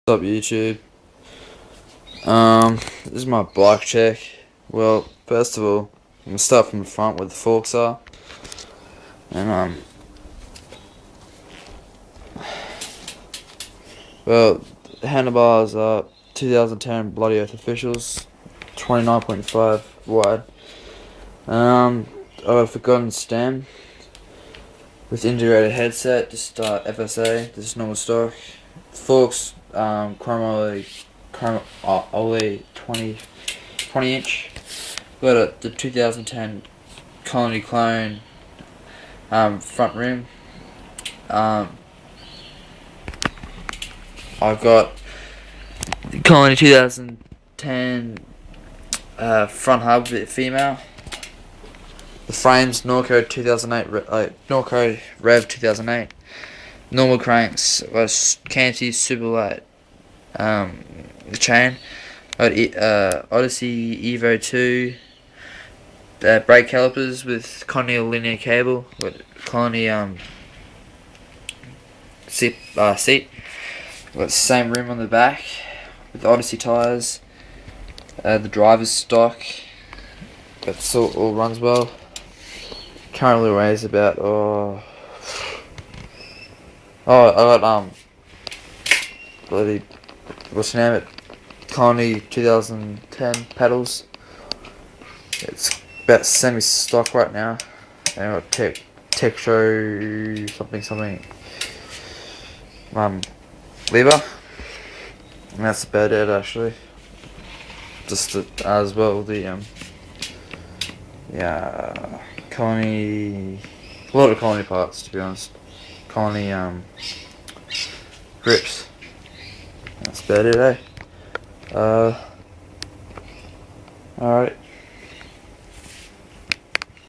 What's up, YouTube? This is my bike check. Well, first of all, I'm gonna start from the front where the forks are, and well, the handlebars are 2010 Bloody Earth Officials, 29.5 wide. I got a forgotten stem with integrated headset, just FSA, this is normal stock. Forks, Chrome Ollie 20 inch. Got the 2010 Colony Clone front rim. I've got the Colony 2010 front hub female. The frames Norco 2008 Norco Rev 2008. Normal cranks was Canty super light. The chain. Odyssey Evo 2. Brake calipers with Colony linear cable with Colony seat. Got the same rim on the back with Odyssey tires. The driver's stock. That's all runs well. Currently weighs about I got bloody what's the name of it? Colony 2010 pedals. It's about semi stock right now. And I got tech show something lever. And that's about it actually. Just as well the Colony, a lot of Colony parts to be honest. Colony grips. That's about it, eh? Alright.